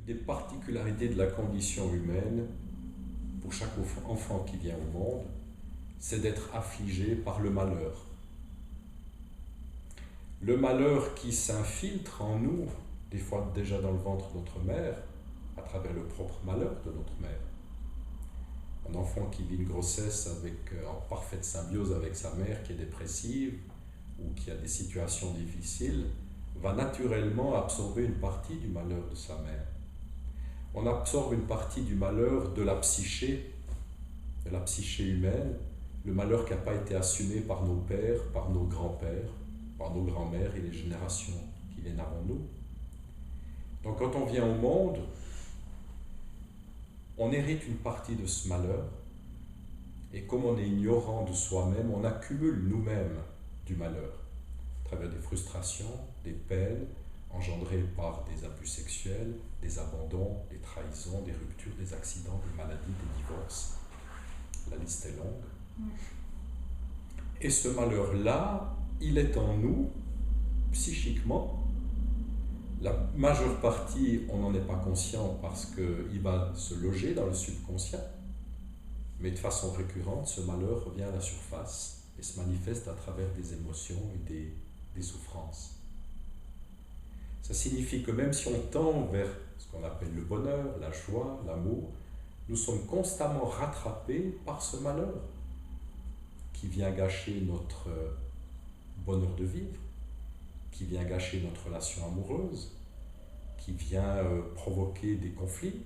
des particularités de la condition humaine, pour chaque enfant qui vient au monde, c'est d'être affligé par le malheur. Le malheur qui s'infiltre en nous, des fois déjà dans le ventre de notre mère, à travers le propre malheur de notre mère. Un enfant qui vit une grossesse en parfaite symbiose avec sa mère qui est dépressive ou qui a des situations difficiles, va naturellement absorber une partie du malheur de sa mère. On absorbe une partie du malheur de la psyché humaine, le malheur qui n'a pas été assumé par nos pères, par nos grands-pères, par nos grands-mères et les générations qui viennent avant nous. Donc quand on vient au monde, on hérite une partie de ce malheur, et comme on est ignorant de soi-même, on accumule nous-mêmes du malheur, à travers des frustrations, des peines, engendrées par des abus sexuels, des abandons, des trahisons, des ruptures, des accidents, des maladies, des divorces. La liste est longue. Et ce malheur-là, il est en nous, psychiquement. La majeure partie, on n'en est pas conscient parce qu'il va se loger dans le subconscient. Mais de façon récurrente, ce malheur revient à la surface et se manifeste à travers des émotions et des souffrances. Ça signifie que même si on tend vers ce qu'on appelle le bonheur, la joie, l'amour, nous sommes constamment rattrapés par ce malheur qui vient gâcher notre bonheur de vivre, qui vient gâcher notre relation amoureuse, qui vient provoquer des conflits,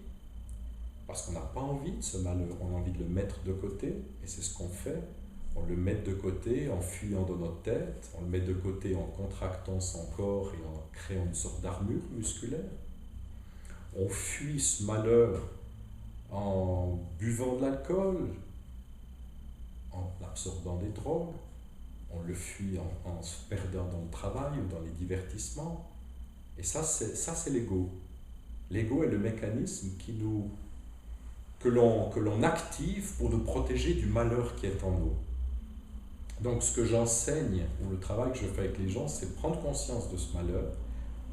parce qu'on n'a pas envie de ce malheur, on a envie de le mettre de côté, et c'est ce qu'on fait. On le met de côté en fuyant dans notre tête, on le met de côté en contractant son corps et en créant une sorte d'armure musculaire. On fuit ce malheur en buvant de l'alcool, en absorbant des drogues, on le fuit en se perdant dans le travail ou dans les divertissements. Et ça c'est l'ego. L'ego est le mécanisme que l'on active pour nous protéger du malheur qui est en nous. Donc ce que j'enseigne, ou le travail que je fais avec les gens, c'est prendre conscience de ce malheur,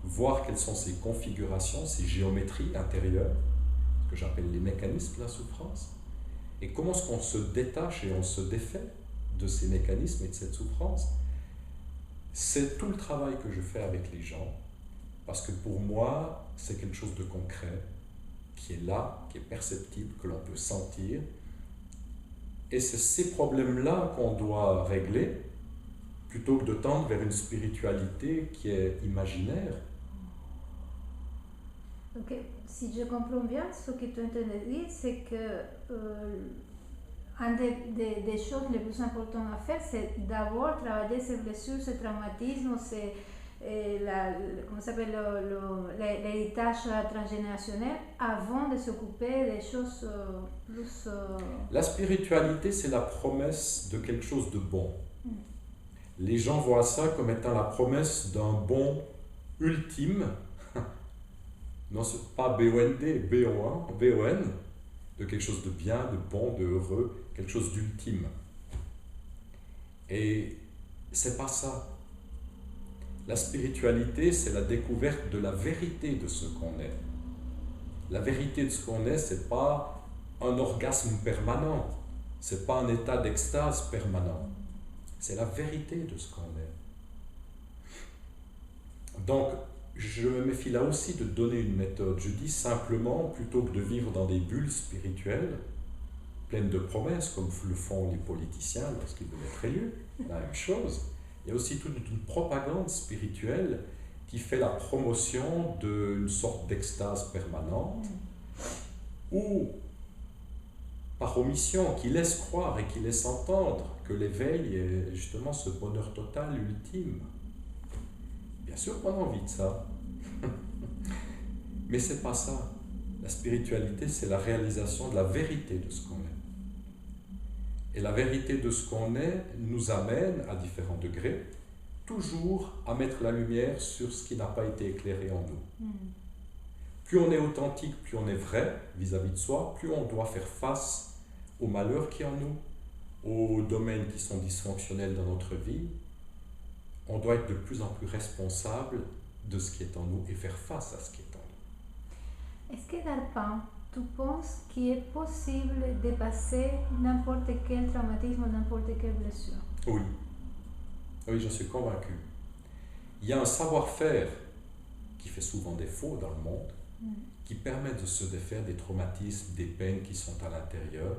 voir quelles sont ses configurations, ses géométries intérieures, ce que j'appelle les mécanismes de la souffrance, et comment est-ce qu'on se détache et on se défait de ces mécanismes et de cette souffrance. C'est tout le travail que je fais avec les gens, parce que pour moi, c'est quelque chose de concret, qui est là, qui est perceptible, que l'on peut sentir. Et c'est ces problèmes-là qu'on doit régler, plutôt que de tendre vers une spiritualité qui est imaginaire. Ok, si je comprends bien, ce que tu entends dire, c'est que une des choses les plus importantes à faire, c'est d'abord travailler ces blessures, ces traumatismes, comment s'appelle l'héritage transgénérationnel avant de s'occuper des choses plus... La spiritualité, c'est la promesse de quelque chose de bon. Les gens voient ça comme étant la promesse d'un bon ultime, non, c'est pas B-O-N-D, B-O-N, de quelque chose de bien, de bon, de heureux, quelque chose d'ultime. Et c'est pas ça. La spiritualité, c'est la découverte de la vérité de ce qu'on est. La vérité de ce qu'on est, c'est pas un orgasme permanent, c'est pas un état d'extase permanent. C'est la vérité de ce qu'on est. Donc, je me méfie là aussi de donner une méthode. Je dis simplement, plutôt que de vivre dans des bulles spirituelles, pleines de promesses, comme le font les politiciens lorsqu'ils veulent être élus, la même chose. Il y a aussi toute une propagande spirituelle qui fait la promotion d'une sorte d'extase permanente, ou par omission, qui laisse croire et qui laisse entendre que l'éveil est justement ce bonheur total ultime. Bien sûr qu'on a envie de ça, mais c'est pas ça. La spiritualité, c'est la réalisation de la vérité de ce qu'on est. Et la vérité de ce qu'on est nous amène, à différents degrés, toujours à mettre la lumière sur ce qui n'a pas été éclairé en nous. Plus on est authentique, plus on est vrai vis-à-vis de soi, plus on doit faire face aux malheurs qui sont en nous, aux domaines qui sont dysfonctionnels dans notre vie. On doit être de plus en plus responsable de ce qui est en nous et faire face à ce qui est en nous. Est-ce que Darpan, tu penses qu'il est possible de passer n'importe quel traumatisme ou n'importe quelle blessure? Oui, oui, j'en suis convaincu. Il y a un savoir-faire qui fait souvent défaut dans le monde, qui permet de se défaire des traumatismes, des peines qui sont à l'intérieur,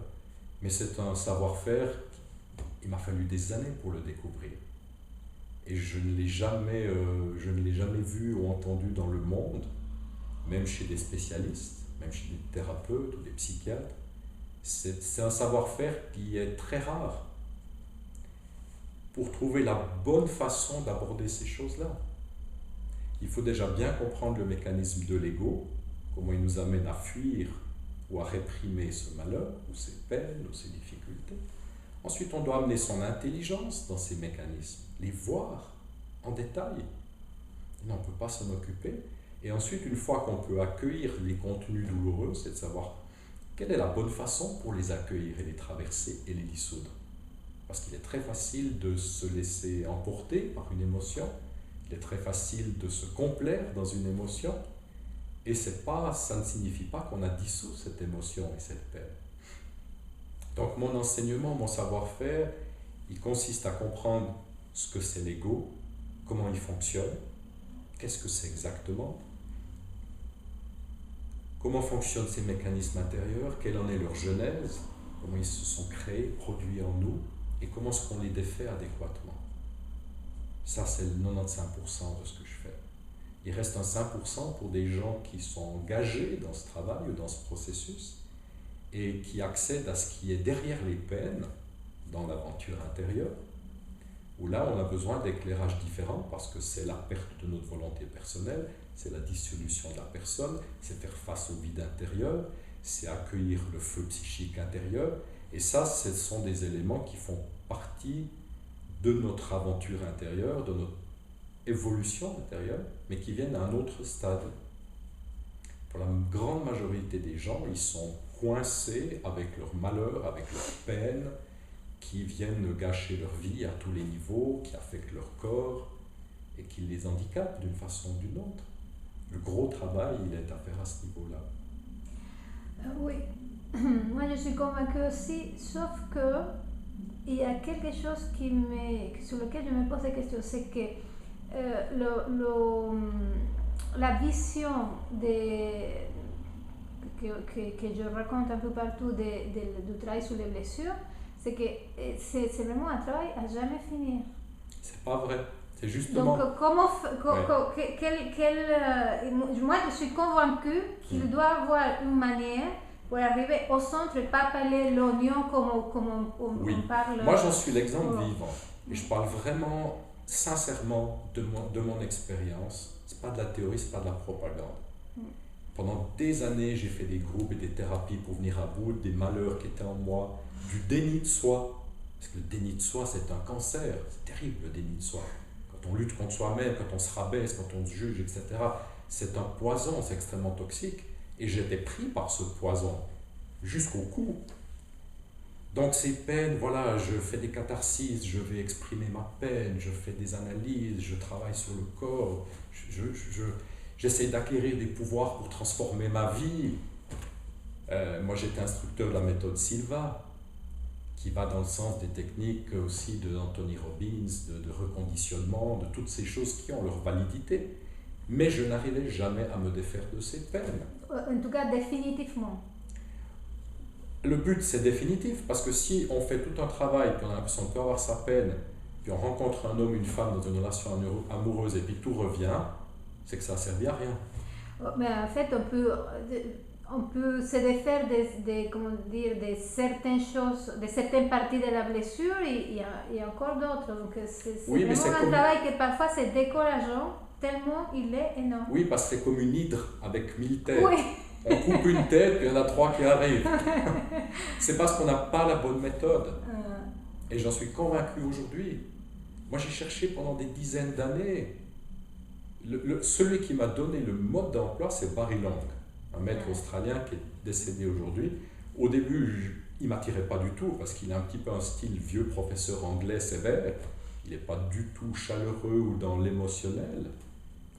mais c'est un savoir-faire, il m'a fallu des années pour le découvrir. Et je ne l'ai jamais vu ou entendu dans le monde, même chez des spécialistes, même chez des thérapeutes ou des psychiatres. C'est un savoir-faire qui est très rare pour trouver la bonne façon d'aborder ces choses-là. Il faut déjà bien comprendre le mécanisme de l'ego, comment il nous amène à fuir ou à réprimer ce malheur, ou ces peines, ou ces difficultés. Ensuite, on doit amener son intelligence dans ces mécanismes, les voir en détail. Et on ne peut pas s'en occuper. Et ensuite, une fois qu'on peut accueillir les contenus douloureux, c'est de savoir quelle est la bonne façon pour les accueillir et les traverser et les dissoudre. Parce qu'il est très facile de se laisser emporter par une émotion, il est très facile de se complaire dans une émotion, et ça ne signifie pas qu'on a dissous cette émotion et cette peine. Donc mon enseignement, mon savoir-faire, il consiste à comprendre ce que c'est l'ego, comment il fonctionne, qu'est-ce que c'est exactement, comment fonctionnent ces mécanismes intérieurs, quelle en est leur genèse, comment ils se sont créés, produits en nous, et comment est-ce qu'on les défait adéquatement. Ça, c'est le 95% de ce que je fais. Il reste un 5% pour des gens qui sont engagés dans ce travail ou dans ce processus et qui accèdent à ce qui est derrière les peines dans l'aventure intérieure, où là, on a besoin d'éclairages différents parce que c'est la perte de notre volonté personnelle, c'est la dissolution de la personne, c'est faire face au vide intérieur, c'est accueillir le feu psychique intérieur. Et ça, ce sont des éléments qui font partie de notre aventure intérieure, de notre évolution intérieure, mais qui viennent à un autre stade. Pour la grande majorité des gens, ils sont coincés avec leur malheur, avec leur peine, qui viennent gâcher leur vie à tous les niveaux, qui affectent leur corps et qui les handicapent d'une façon ou d'une autre. Le gros travail, il est à faire à ce niveau-là. Oui, moi je suis convaincue aussi, sauf que il y a quelque chose sur lequel je me pose des questions, c'est que la vision que je raconte un peu partout du travail sur les blessures, c'est que c'est vraiment un travail à jamais finir. C'est pas vrai. C'est justement... Donc, moi je suis convaincue qu'il doit y avoir une manière pour arriver au centre et pas parler l'oignon comme on parle. Moi j'en suis l'exemple vivant. Et je parle vraiment, sincèrement, de mon expérience. C'est pas de la théorie, c'est pas de la propagande. Pendant des années, j'ai fait des groupes et des thérapies pour venir à bout des malheurs qui étaient en moi, du déni de soi. Parce que le déni de soi, c'est un cancer. C'est terrible, le déni de soi. Quand on lutte contre soi-même, quand on se rabaisse, quand on se juge, etc., c'est un poison, c'est extrêmement toxique. Et j'étais pris par ce poison, jusqu'au cou. Donc ces peines, voilà, je fais des catharsis, je vais exprimer ma peine, je fais des analyses, je travaille sur le corps, j'essaie d'acquérir des pouvoirs pour transformer ma vie. Moi j'étais instructeur de la méthode Silva, qui va dans le sens des techniques aussi de Anthony Robbins, de reconditionnement, de toutes ces choses qui ont leur validité. Mais je n'arrivais jamais à me défaire de ces peines. En tout cas, définitivement. Le but, c'est définitif, parce que si on fait tout un travail, puis on a l'impression qu'on peut avoir sa peine, puis on rencontre un homme, une femme dans une relation amoureuse, et puis tout revient, c'est que ça ne a servi à rien. Mais en fait, on peut se défaire de certaines choses, de certaines parties de la blessure, et il y a encore d'autres. Donc c'est vraiment un travail que parfois c'est décourageant, tellement il est énorme. Oui, parce que c'est comme une hydre avec 1000 têtes. Oui. On coupe une tête, puis il y en a 3 qui arrivent. C'est parce qu'on n'a pas la bonne méthode. Et j'en suis convaincu aujourd'hui. Moi, j'ai cherché pendant des dizaines d'années. Celui qui m'a donné le mode d'emploi, c'est Barry Long, un maître australien qui est décédé aujourd'hui. Au début, il ne m'attirait pas du tout, parce qu'il a un petit peu un style vieux professeur anglais sévère. Il n'est pas du tout chaleureux ou dans l'émotionnel,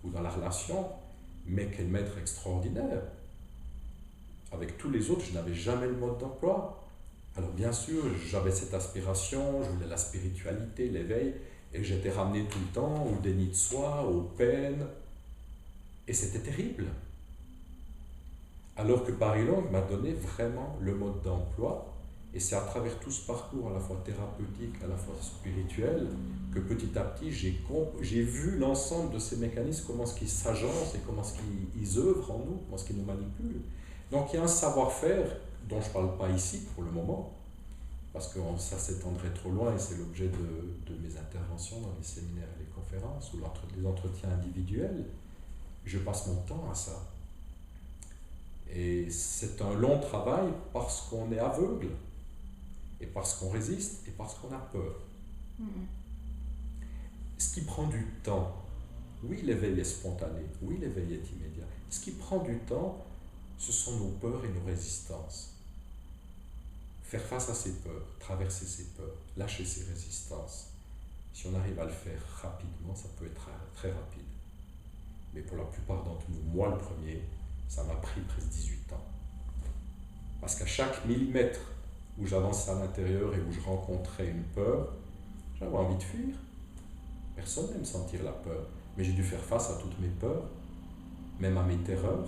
ou dans la relation, mais quel maître extraordinaire. avec tous les autres, je n'avais jamais le mode d'emploi. Alors bien sûr, j'avais cette aspiration, je voulais la spiritualité, l'éveil, et j'étais ramené tout le temps au déni de soi, aux peines, et c'était terrible. Alors que Barry Long m'a donné vraiment le mode d'emploi, et c'est à travers tout ce parcours à la fois thérapeutique, à la fois spirituel, que petit à petit j'ai vu l'ensemble de ces mécanismes, comment est-ce qu'ils s'agencent et comment est-ce qu'ils œuvrent en nous, comment est-ce qu'ils nous manipulent. Donc il y a un savoir-faire dont je ne parle pas ici pour le moment, parce que ça s'étendrait trop loin et c'est l'objet de mes interventions dans les séminaires et les conférences ou les entretiens individuels. Je passe mon temps à ça. Et c'est un long travail parce qu'on est aveugle, et parce qu'on résiste, et parce qu'on a peur. Ce qui prend du temps, oui, l'éveil est spontané, oui, l'éveil est immédiat. Ce qui prend du temps, ce sont nos peurs et nos résistances. Faire face à ces peurs, traverser ces peurs, lâcher ces résistances. Si on arrive à le faire rapidement, ça peut être très rapide. Mais pour la plupart d'entre nous, moi le premier, ça m'a pris presque 18 ans. Parce qu'à chaque millimètre où j'avançais à l'intérieur et où je rencontrais une peur, j'avais envie de fuir. Personne n'aime sentir la peur. Mais j'ai dû faire face à toutes mes peurs, même à mes terreurs.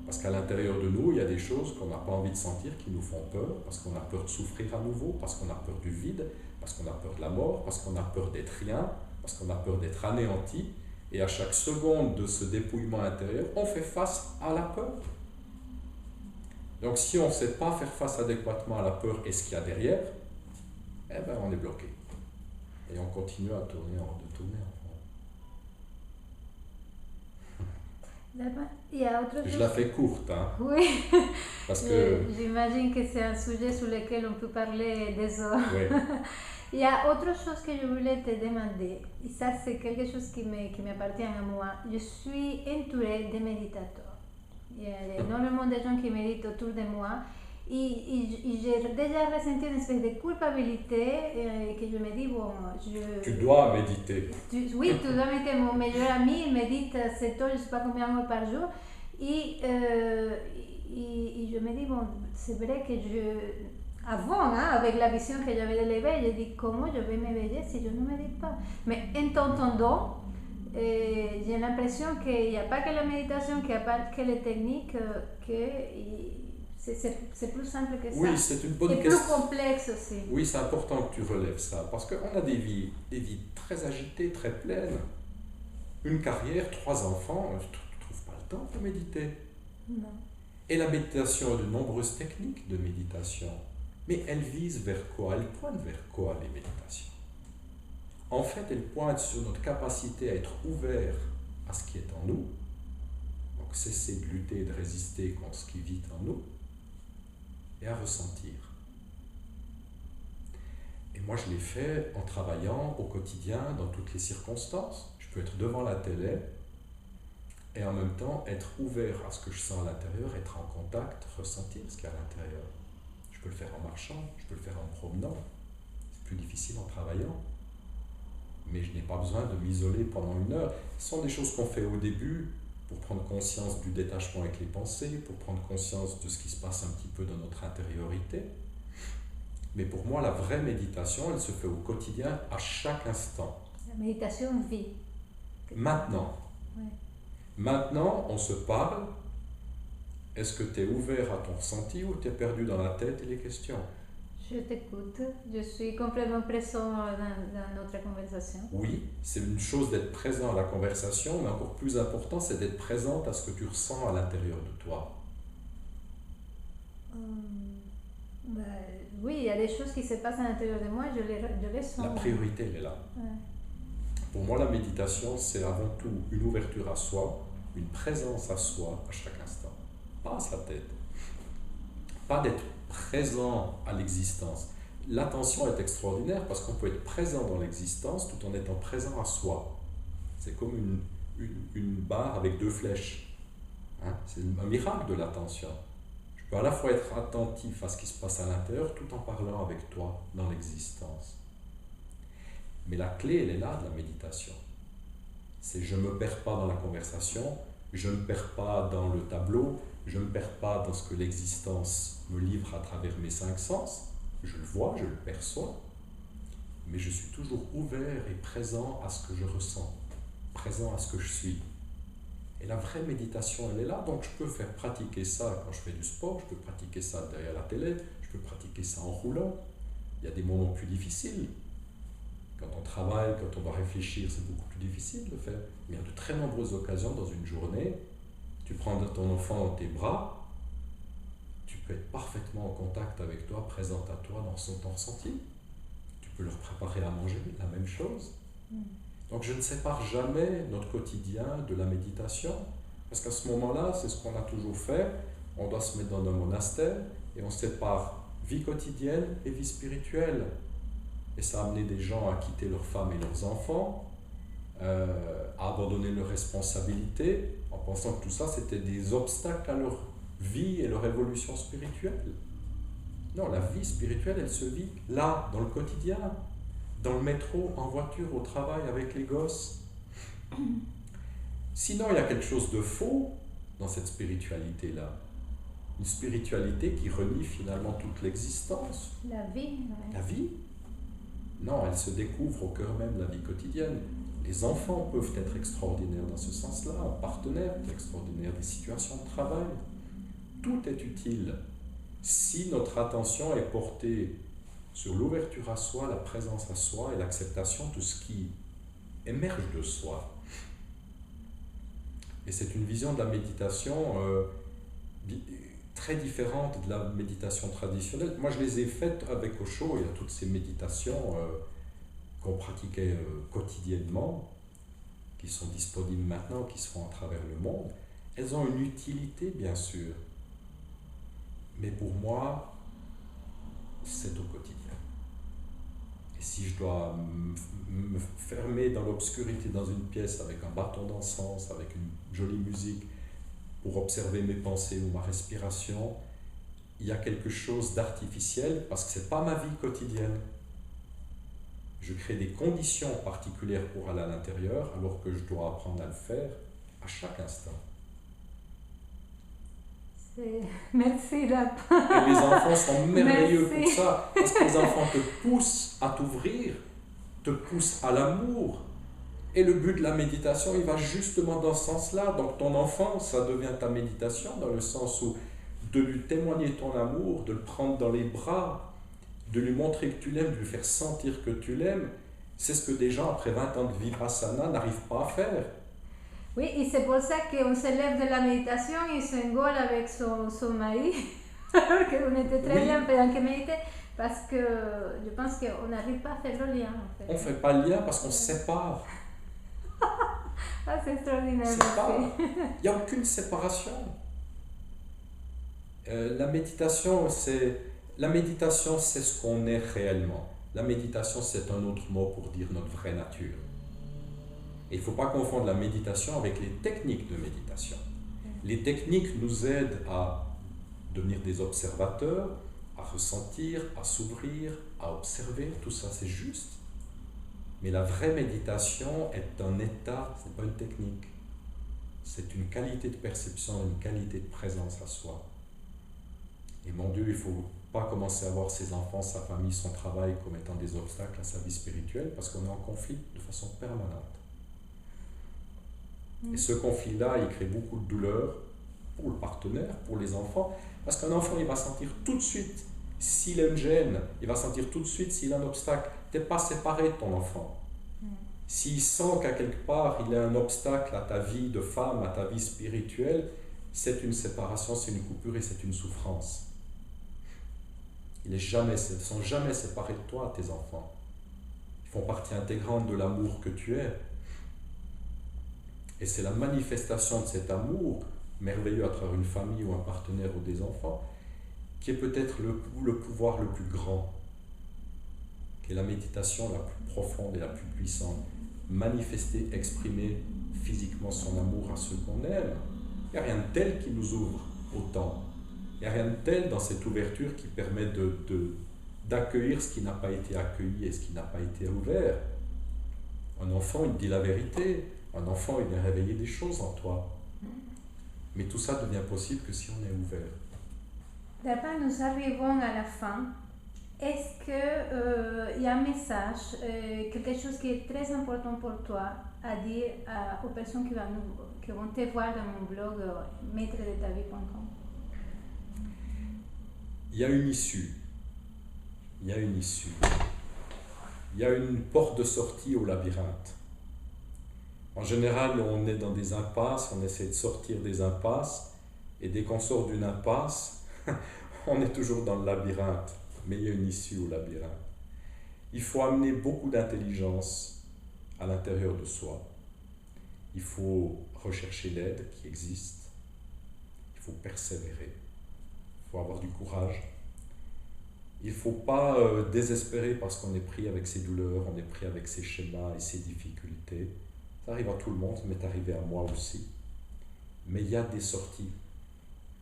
Parce qu'à l'intérieur de nous, il y a des choses qu'on n'a pas envie de sentir, qui nous font peur, parce qu'on a peur de souffrir à nouveau, parce qu'on a peur du vide, parce qu'on a peur de la mort, parce qu'on a peur d'être rien, parce qu'on a peur d'être anéanti. Et à chaque seconde de ce dépouillement intérieur, on fait face à la peur. Donc si on ne sait pas faire face adéquatement à la peur et ce qu'il y a derrière, eh ben on est bloqué. Et on continue à tourner en rond. Il y a autre chose. Je la fais courte, hein. Oui. Parce que... J'imagine que c'est un sujet sur lequel on peut parler des heures. Oui. Il y a autre chose que je voulais te demander, et ça c'est quelque chose qui m'appartient à moi. Je suis entourée de méditateurs. Il y a énormément de gens qui méditent autour de moi et j'ai déjà ressenti une espèce de culpabilité que je me dis, bon, Tu dois méditer. Oui, tu dois méditer. Mon meilleur ami médite 7 heures, je ne sais pas combien d'heures par jour. Et je me dis, bon, c'est vrai que avant, hein, avec la vision que j'avais de l'éveil, je dis comment je vais m'éveiller si je ne médite pas. Mais en t'entendant, j'ai l'impression qu'il n'y a pas que la méditation, qu'il n'y a pas que les techniques, que c'est plus simple que ça. Oui, c'est une bonne question. Et plus complexe aussi. Oui, c'est important que tu relèves ça, parce qu'on a des vies très agitées, très pleines. Une carrière, 3 enfants, tu ne trouves pas le temps pour méditer. Non. Et la méditation a de nombreuses techniques de méditation. Mais elles visent vers quoi? Elles pointent vers quoi, les méditations? En fait, elles pointent sur notre capacité à être ouvert à ce qui est en nous, donc cesser de lutter et de résister contre ce qui vit en nous, et à ressentir. Et moi, je l'ai fait en travaillant au quotidien, dans toutes les circonstances. Je peux être devant la télé, et en même temps être ouvert à ce que je sens à l'intérieur, être en contact, ressentir ce qu'il y a à l'intérieur. Je peux le faire en marchant, je peux le faire en me promenant. C'est plus difficile en travaillant. Mais je n'ai pas besoin de m'isoler pendant 1 heure. Ce sont des choses qu'on fait au début pour prendre conscience du détachement avec les pensées, pour prendre conscience de ce qui se passe un petit peu dans notre intériorité. Mais pour moi, la vraie méditation, elle se fait au quotidien, à chaque instant. La méditation vit. Maintenant. Oui. Maintenant, on se parle. Est-ce que tu es ouvert à ton ressenti ou tu es perdu dans la tête et les questions? Je t'écoute. Je suis complètement présent dans notre conversation. Oui, c'est une chose d'être présent à la conversation, mais encore plus important, c'est d'être présente à ce que tu ressens à l'intérieur de toi. Oui, il y a des choses qui se passent à l'intérieur de moi, je les sens. La priorité, elle est là. Ouais. Pour moi, la méditation, c'est avant tout une ouverture à soi, une présence à soi à chaque instant. Pas à sa tête. Pas d'être présent à l'existence. L'attention est extraordinaire parce qu'on peut être présent dans l'existence tout en étant présent à soi. C'est comme une barre avec 2 flèches. Hein? C'est un miracle de l'attention. Je peux à la fois être attentif à ce qui se passe à l'intérieur tout en parlant avec toi dans l'existence. Mais la clé, elle est là de la méditation. C'est je ne me perds pas dans la conversation, Je ne me perds pas dans le tableau, je ne me perds pas dans ce que l'existence me livre à travers mes 5 sens. Je le vois, je le perçois, mais je suis toujours ouvert et présent à ce que je ressens, présent à ce que je suis. Et la vraie méditation, elle est là, donc je peux faire pratiquer ça quand je fais du sport, je peux pratiquer ça derrière la télé, je peux pratiquer ça en roulant. Il y a des moments plus difficiles. Quand on travaille, quand on doit réfléchir, c'est beaucoup plus difficile de le faire. Mais il y a de très nombreuses occasions dans une journée. Tu prends ton enfant dans tes bras, tu peux être parfaitement en contact avec toi, présente à toi dans ton ressenti. Tu peux leur préparer à manger, la même chose. Donc je ne sépare jamais notre quotidien de la méditation, parce qu'à ce moment-là, c'est ce qu'on a toujours fait. On doit se mettre dans un monastère et on sépare vie quotidienne et vie spirituelle. Et ça a amené des gens à quitter leurs femmes et leurs enfants, à abandonner leurs responsabilités, en pensant que tout ça c'était des obstacles à leur vie et leur évolution spirituelle. Non, la vie spirituelle, elle se vit là, dans le quotidien, dans le métro, en voiture, au travail, avec les gosses. Sinon, il y a quelque chose de faux dans cette spiritualité-là. Une spiritualité qui renie finalement toute l'existence. La vie. Ouais. La vie? Non, elle se découvre au cœur même de la vie quotidienne. Les enfants peuvent être extraordinaires dans ce sens-là, un partenaire extraordinaire, des situations de travail. Tout est utile si notre attention est portée sur l'ouverture à soi, la présence à soi et l'acceptation de ce qui émerge de soi. Et c'est une vision de la méditation très différente de la méditation traditionnelle. Moi, je les ai faites avec Osho. Il y a toutes ces méditations qu'on pratiquait quotidiennement, qui sont disponibles maintenant, qui se font à travers le monde. Elles ont une utilité, bien sûr. Mais pour moi, c'est au quotidien. Et si je dois me fermer dans l'obscurité dans une pièce avec un bâton d'encens, avec une jolie musique, pour observer mes pensées ou ma respiration, il y a quelque chose d'artificiel parce que ce n'est pas ma vie quotidienne. Je crée des conditions particulières pour aller à l'intérieur alors que je dois apprendre à le faire à chaque instant. Merci Rap. Et les enfants sont merveilleux Merci. pour ça, parce que les enfants te poussent à t'ouvrir, te poussent à l'amour. Et le but de la méditation, il va justement dans ce sens-là. Donc ton enfant, ça devient ta méditation, dans le sens où de lui témoigner ton amour, de le prendre dans les bras, de lui montrer que tu l'aimes, de lui faire sentir que tu l'aimes, c'est ce que des gens, après 20 ans de Vipassana, n'arrivent pas à faire. Oui, et c'est pour ça qu'on se lève de la méditation et s'engueule avec son mari, qu'on était très bien pendant qu'il méditait, parce que je pense qu'on n'arrive pas à faire le lien. En fait. On ne fait pas le lien parce qu'on se sépare. Ah, c'est extraordinaire. Il n'y a aucune séparation. La méditation, c'est ce qu'on est réellement. La méditation, c'est un autre mot pour dire notre vraie nature. Et il ne faut pas confondre la méditation avec les techniques de méditation. Les techniques nous aident à devenir des observateurs, à ressentir, à s'ouvrir, à observer, tout ça c'est juste. Mais la vraie méditation est un état, ce n'est pas une technique. C'est une qualité de perception, une qualité de présence à soi. Et mon Dieu, il ne faut pas commencer à voir ses enfants, sa famille, son travail comme étant des obstacles à sa vie spirituelle parce qu'on est en conflit de façon permanente. Et ce conflit-là, il crée beaucoup de douleur pour le partenaire, pour les enfants, parce qu'un enfant, il va sentir tout de suite s'il a une gêne, il va sentir tout de suite s'il a un obstacle. Tu n'es pas séparé de ton enfant. S'il sent qu'à quelque part, il a un obstacle à ta vie de femme, à ta vie spirituelle, c'est une séparation, c'est une coupure et c'est une souffrance. Ils ne sont jamais séparés de toi, tes enfants. Ils font partie intégrante de l'amour que tu es. Et c'est la manifestation de cet amour merveilleux à travers une famille ou un partenaire ou des enfants qui est peut-être le pouvoir le plus grand, qui est la méditation la plus profonde et la plus puissante. Manifester, exprimer physiquement son amour à ceux qu'on aime. Il n'y a rien de tel qui nous ouvre autant. Il n'y a rien de tel dans cette ouverture qui permet d'accueillir ce qui n'a pas été accueilli et ce qui n'a pas été ouvert. Un enfant, il dit la vérité. Un enfant, il vient réveiller des choses en toi. Mais tout ça devient possible que si on est ouvert. D'abord, nous arrivons à la fin. Est-ce qu'il y a un message, quelque chose qui est très important pour toi à dire aux personnes qui vont te voir dans mon blog maîtredetavie.com? Il y a une issue. Il y a une issue. Il y a une porte de sortie au labyrinthe. En général, on est dans des impasses, on essaie de sortir des impasses, et dès qu'on sort d'une impasse, on est toujours dans le labyrinthe, mais il y a une issue au labyrinthe. Il faut amener beaucoup d'intelligence à l'intérieur de soi. Il faut rechercher l'aide qui existe. Il faut persévérer. Il faut avoir du courage. Il ne faut pas désespérer parce qu'on est pris avec ses douleurs, on est pris avec ses schémas et ses difficultés. Ça arrive à tout le monde, ça m'est arrivé à moi aussi. Mais il y a des sorties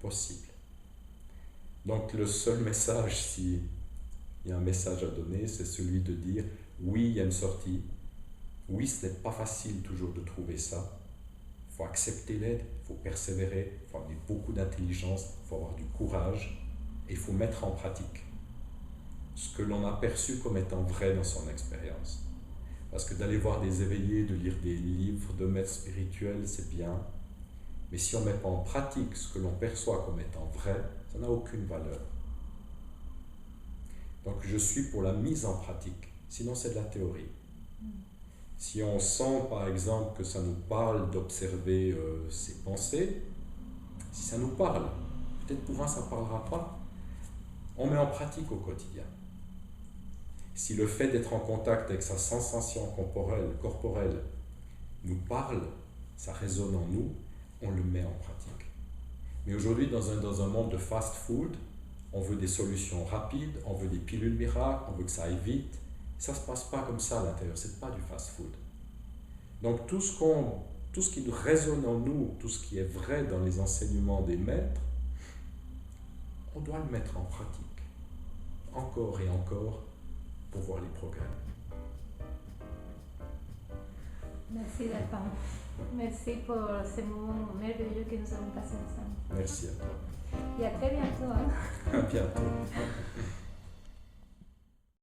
possibles. Donc le seul message, s'il y a un message à donner, c'est celui de dire oui, il y a une sortie. Oui, ce n'est pas facile toujours de trouver ça. Il faut accepter l'aide, il faut persévérer, il faut avoir beaucoup d'intelligence, il faut avoir du courage et il faut mettre en pratique ce que l'on a perçu comme étant vrai dans son expérience. Parce que d'aller voir des éveillés, de lire des livres de maîtres spirituels, c'est bien. Mais si on ne met pas en pratique ce que l'on perçoit comme étant vrai, ça n'a aucune valeur. Donc je suis pour la mise en pratique, sinon c'est de la théorie. Si on sent par exemple que ça nous parle d'observer ses pensées, si ça nous parle, peut-être pour un ça ne parlera pas, on met en pratique au quotidien. Si le fait d'être en contact avec sa sensation corporelle nous parle, ça résonne en nous, on le met en pratique. Mais aujourd'hui, dans un monde de fast-food, on veut des solutions rapides, on veut des pilules miracles, on veut que ça aille vite. Ça ne se passe pas comme ça à l'intérieur, ce n'est pas du fast-food. Donc tout ce qui résonne en nous, tout ce qui est vrai dans les enseignements des maîtres, on doit le mettre en pratique, encore et encore, pour voir les progrès. Merci Lapin. Merci pour ces moments merveilleux que nous avons passés ensemble. Merci à toi. Et à très bientôt. À bientôt.